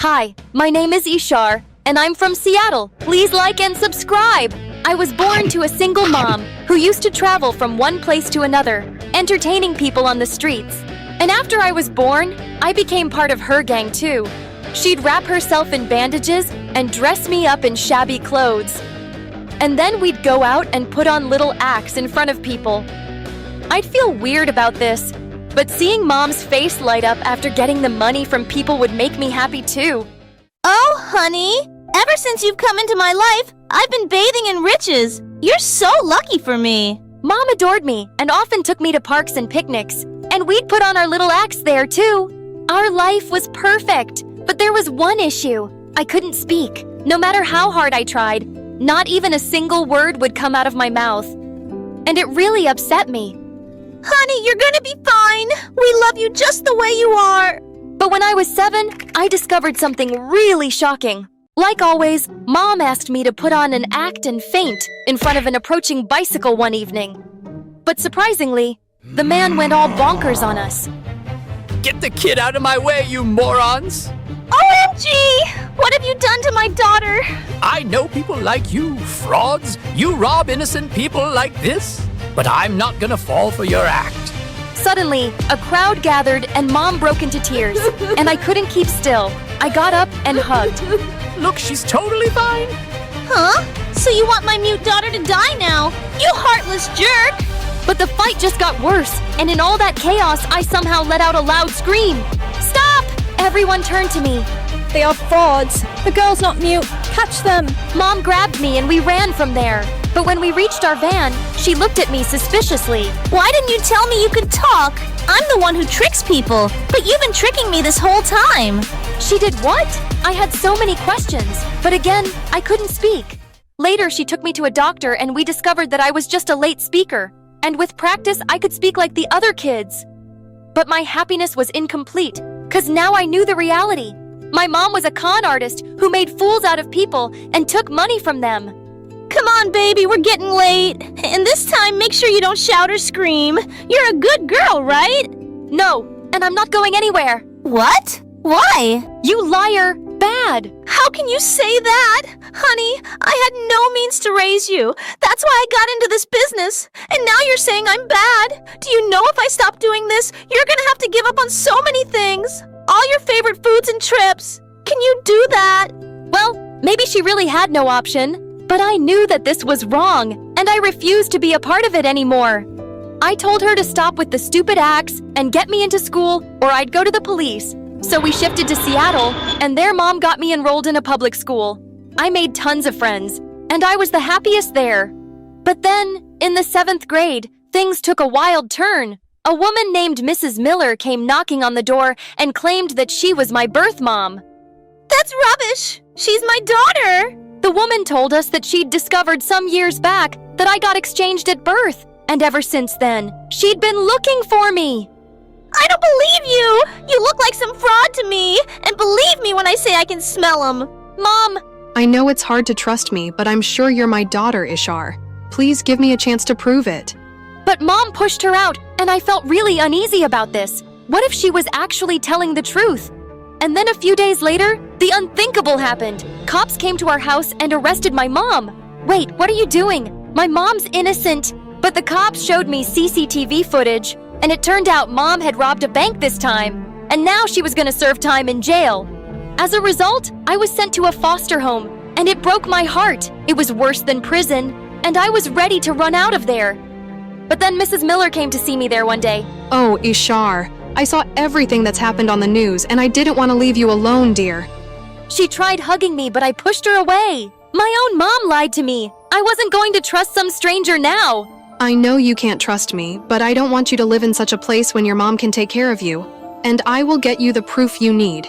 Hi, my name is Ishar, and I'm from Seattle. Please like and subscribe. I was born to a single mom who used to travel from one place to another, entertaining people on the streets. And after I was born, I became part of her gang too. She'd wrap herself in bandages and dress me up in shabby clothes. And then we'd go out and put on little acts in front of people. I'd feel weird about this, but seeing Mom's face light up after getting the money from people would make me happy too. Oh, honey, ever since you've come into my life, I've been bathing in riches. You're so lucky for me. Mom adored me and often took me to parks and picnics, and we'd put on our little acts there too. Our life was perfect, but there was one issue. I couldn't speak. No matter how hard I tried, not even a single word would come out of my mouth. And it really upset me. Honey, you're gonna be fine. We love you just the way you are. But when I was 7, I discovered something really shocking. Like always, Mom asked me to put on an act and faint in front of an approaching bicycle one evening. But surprisingly, the man went all bonkers on us. Get the kid out of my way, you morons! OMG! What have you done to my daughter? I know people like you, frauds. You rob innocent people like this. But I'm not gonna fall for your act. Suddenly, a crowd gathered and Mom broke into tears, and I couldn't keep still. I got up and hugged. Look, she's totally fine. Huh? So you want my mute daughter to die now? You heartless jerk! But the fight just got worse, and in all that chaos, I somehow let out a loud scream. Stop! Everyone turned to me. They are frauds. The girl's not mute. Catch them. Mom grabbed me and we ran from there. But when we reached our van, she looked at me suspiciously. Why didn't you tell me you could talk? I'm the one who tricks people, but you've been tricking me this whole time. She did what? I had so many questions, but again, I couldn't speak. Later, she took me to a doctor and we discovered that I was just a late speaker. And with practice, I could speak like the other kids. But my happiness was incomplete, because now I knew the reality. My mom was a con artist who made fools out of people and took money from them. Come on, baby, we're getting late. And this time, make sure you don't shout or scream. You're a good girl, right? No, and I'm not going anywhere. What? Why? You liar! Bad! How can you say that? Honey, I had no means to raise you. That's why I got into this business. And now you're saying I'm bad. Do you know if I stop doing this, you're gonna have to give up on so many things? All your favorite foods and trips. Can you do that? Well, maybe she really had no option, but I knew that this was wrong, and I refused to be a part of it anymore. I told her to stop with the stupid acts and get me into school, or I'd go to the police. So we shifted to Seattle, and there Mom got me enrolled in a public school. I made tons of friends, and I was the happiest there. But then, in the 7th grade, things took a wild turn. A woman named Mrs. Miller came knocking on the door and claimed that she was my birth mom. That's rubbish! She's my daughter! The woman told us that she'd discovered some years back that I got exchanged at birth, and ever since then, she'd been looking for me. I don't believe you! You look like some fraud to me, and believe me when I say I can smell them. Mom! I know it's hard to trust me, but I'm sure you're my daughter, Ishar. Please give me a chance to prove it. But Mom pushed her out, and I felt really uneasy about this. What if she was actually telling the truth? And then a few days later, the unthinkable happened. Cops came to our house and arrested my mom. Wait, what are you doing? My mom's innocent. But the cops showed me CCTV footage, and it turned out Mom had robbed a bank this time, and now she was gonna serve time in jail. As a result, I was sent to a foster home, and it broke my heart. It was worse than prison, and I was ready to run out of there. But then Mrs. Miller came to see me there one day. Oh, Ishar, I saw everything that's happened on the news, and I didn't want to leave you alone, dear. She tried hugging me, but I pushed her away. My own mom lied to me. I wasn't going to trust some stranger now. I know you can't trust me, but I don't want you to live in such a place when your mom can take care of you. And I will get you the proof you need.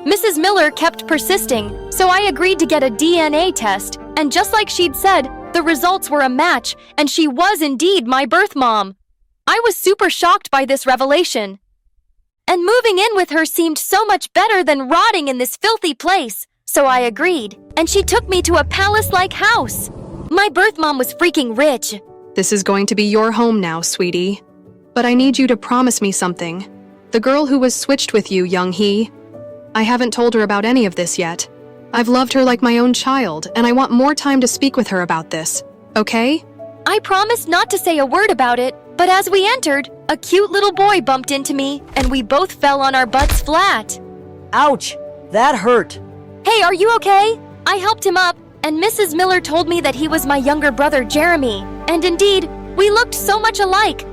Mrs. Miller kept persisting, so I agreed to get a DNA test, and just like she'd said, the results were a match, and she was indeed my birth mom. I was super shocked by this revelation. And moving in with her seemed so much better than rotting in this filthy place, so I agreed, and she took me to a palace-like house. My birth mom was freaking rich. This is going to be your home now, sweetie. But I need you to promise me something. The girl who was switched with you, Young Hee. I haven't told her about any of this yet. I've loved her like my own child, and I want more time to speak with her about this. Okay? I promised not to say a word about it, but as we entered, a cute little boy bumped into me, and we both fell on our butts flat. Ouch! That hurt. Hey, are you okay? I helped him up, and Mrs. Miller told me that he was my younger brother, Jeremy. And indeed, we looked so much alike.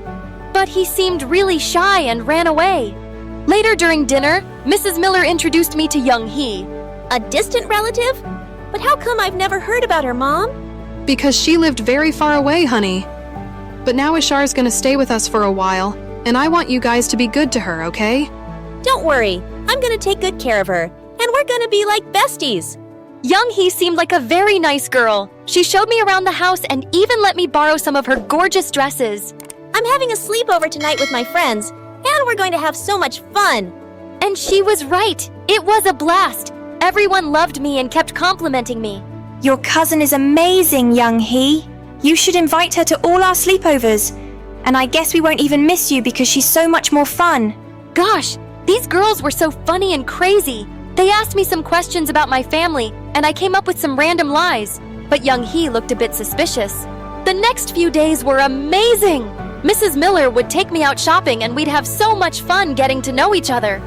But he seemed really shy and ran away. Later during dinner, Mrs. Miller introduced me to Young Hee. A distant relative? But how come I've never heard about her, Mom? Because she lived very far away, honey. But now Ishar's gonna stay with us for a while, and I want you guys to be good to her, okay? Don't worry, I'm gonna take good care of her, and we're gonna be like besties. Young Hee seemed like a very nice girl. She showed me around the house and even let me borrow some of her gorgeous dresses. I'm having a sleepover tonight with my friends, and we're going to have so much fun. And she was right. It was a blast. Everyone loved me and kept complimenting me. Your cousin is amazing, Young Hee. You should invite her to all our sleepovers. And I guess we won't even miss you because she's so much more fun. Gosh, these girls were so funny and crazy. They asked me some questions about my family, and I came up with some random lies. But Young Hee looked a bit suspicious. The next few days were amazing. Mrs. Miller would take me out shopping and we'd have so much fun getting to know each other.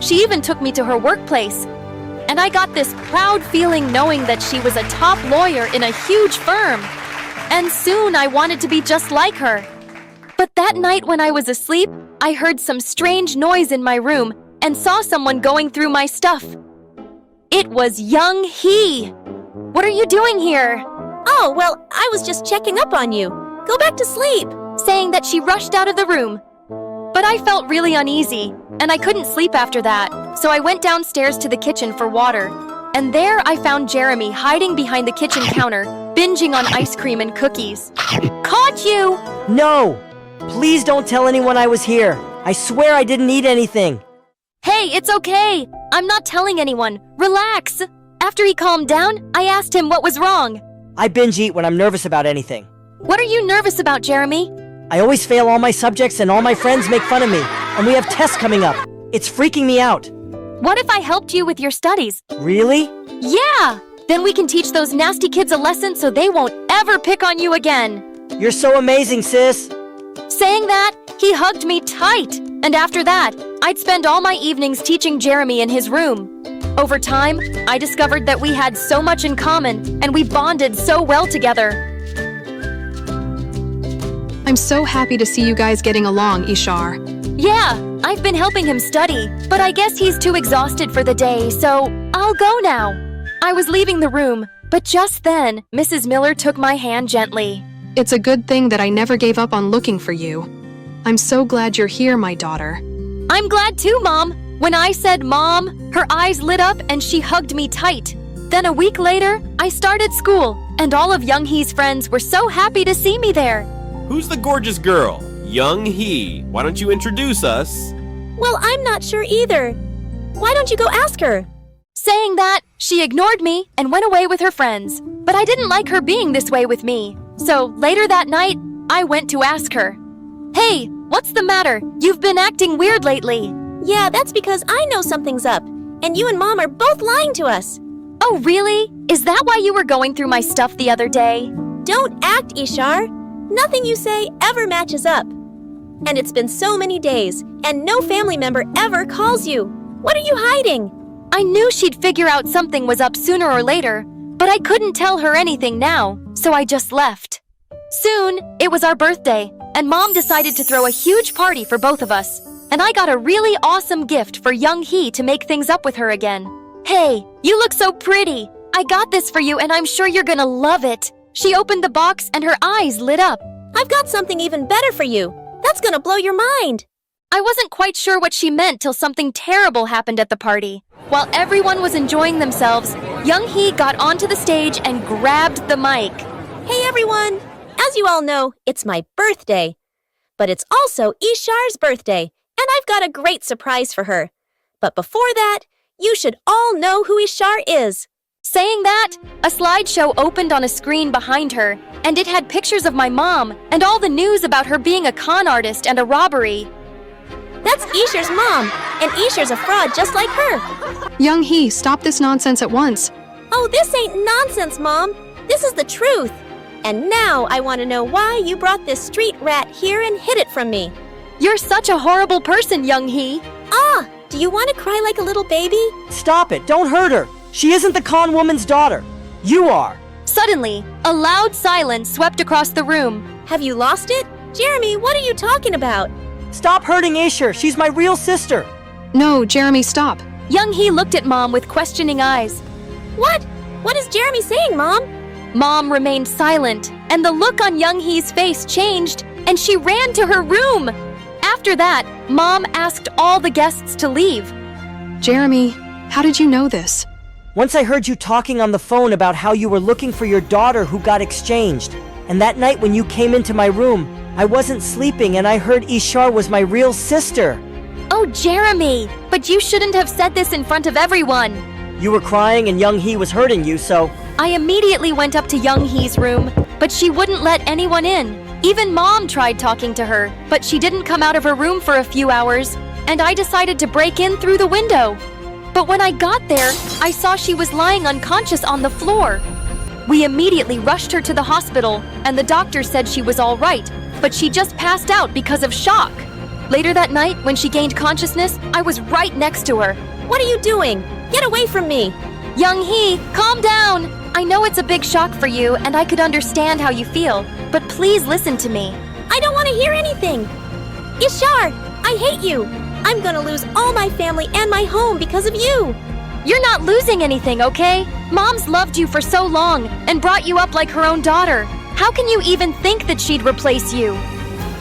She even took me to her workplace. And I got this proud feeling knowing that she was a top lawyer in a huge firm. And soon I wanted to be just like her. But that night when I was asleep, I heard some strange noise in my room and saw someone going through my stuff. It was Young Hee. What are you doing here? Oh, well, I was just checking up on you. Go back to sleep. Saying that she rushed out of the room. But I felt really uneasy, and I couldn't sleep after that, so I went downstairs to the kitchen for water. And there I found Jeremy hiding behind the kitchen counter, binging on ice cream and cookies. Caught you! No! Please don't tell anyone I was here. I swear I didn't eat anything. Hey, it's okay. I'm not telling anyone. Relax. After he calmed down, I asked him what was wrong. I binge eat when I'm nervous about anything. What are you nervous about, Jeremy? I always fail all my subjects and all my friends make fun of me. And we have tests coming up. It's freaking me out. What if I helped you with your studies? Really? Yeah! Then we can teach those nasty kids a lesson so they won't ever pick on you again. You're so amazing, sis. Saying that, he hugged me tight. And after that, I'd spend all my evenings teaching Jeremy in his room. Over time, I discovered that we had so much in common, and we bonded so well together. I'm so happy to see you guys getting along, Ishar. Yeah, I've been helping him study, but I guess he's too exhausted for the day, so I'll go now. I was leaving the room, but just then, Mrs. Miller took my hand gently. It's a good thing that I never gave up on looking for you. I'm so glad you're here, my daughter. I'm glad too, Mom. When I said Mom, her eyes lit up and she hugged me tight. Then a week later, I started school, and all of Young Hee's friends were so happy to see me there. Who's the gorgeous girl? Young Hee. Why don't you introduce us? Well, I'm not sure either. Why don't you go ask her? Saying that, she ignored me and went away with her friends. But I didn't like her being this way with me. So later that night, I went to ask her. Hey, what's the matter? You've been acting weird lately. Yeah, that's because I know something's up, and you and Mom are both lying to us. Oh, really? Is that why you were going through my stuff the other day? Don't act, Ishar. Nothing you say ever matches up. And it's been so many days, and no family member ever calls you. What are you hiding? I knew she'd figure out something was up sooner or later, but I couldn't tell her anything now, so I just left. Soon, it was our birthday, and Mom decided to throw a huge party for both of us. And I got a really awesome gift for Young Hee to make things up with her again. Hey, you look so pretty. I got this for you and I'm sure you're gonna love it. She opened the box and her eyes lit up. I've got something even better for you. That's gonna blow your mind. I wasn't quite sure what she meant till something terrible happened at the party. While everyone was enjoying themselves, Young Hee got onto the stage and grabbed the mic. Hey everyone! As you all know, it's my birthday. But it's also Ishar's birthday, and I've got a great surprise for her. But before that, you should all know who Ishar is. Saying that, a slideshow opened on a screen behind her, and it had pictures of my mom and all the news about her being a con artist and a robbery. That's Isher's mom, and Isher's a fraud just like her. Young Hee, stop this nonsense at once. Oh, this ain't nonsense, Mom. This is the truth. And now I want to know why you brought this street rat here and hid it from me. You're such a horrible person, Young Hee. Ah, do you want to cry like a little baby? Stop it, don't hurt her. She isn't the con woman's daughter. You are. Suddenly, a loud silence swept across the room. Have you lost it? Jeremy, what are you talking about? Stop hurting Isher, she's my real sister. No, Jeremy, stop. Young Hee looked at Mom with questioning eyes. What? What is Jeremy saying, Mom? Mom remained silent, and the look on Young Hee's face changed, and she ran to her room. After that, Mom asked all the guests to leave. Jeremy, how did you know this? Once I heard you talking on the phone about how you were looking for your daughter who got exchanged. And that night when you came into my room, I wasn't sleeping and I heard Ishar was my real sister. Oh, Jeremy, but you shouldn't have said this in front of everyone. You were crying and Young Hee was hurting you, so... I immediately went up to Young Hee's room, but she wouldn't let anyone in. Even Mom tried talking to her, but she didn't come out of her room for a few hours, and I decided to break in through the window. But when I got there, I saw she was lying unconscious on the floor. We immediately rushed her to the hospital, and the doctor said she was all right, but she just passed out because of shock. Later that night, when she gained consciousness, I was right next to her. What are you doing? Get away from me! Young Hee, calm down! I know it's a big shock for you, and I could understand how you feel, but please listen to me. I don't want to hear anything! Ishar, I hate you! I'm gonna lose all my family and my home because of you! You're not losing anything, okay? Mom's loved you for so long and brought you up like her own daughter. How can you even think that she'd replace you?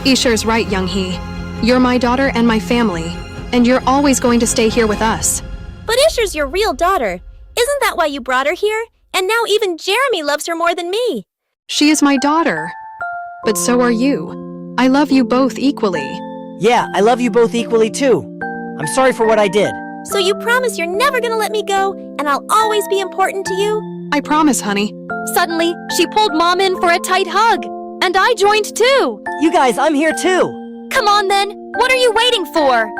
Isher's right, Young Hee. You're my daughter and my family, and you're always going to stay here with us. But Isher's your real daughter. Isn't that why you brought her here? And now even Jeremy loves her more than me. She is my daughter. But so are you. I love you both equally. Yeah, I love you both equally too. I'm sorry for what I did. So you promise you're never gonna let me go, and I'll always be important to you? I promise, honey. Suddenly, she pulled Mom in for a tight hug. And I joined too. You guys, I'm here too. Come on then, what are you waiting for?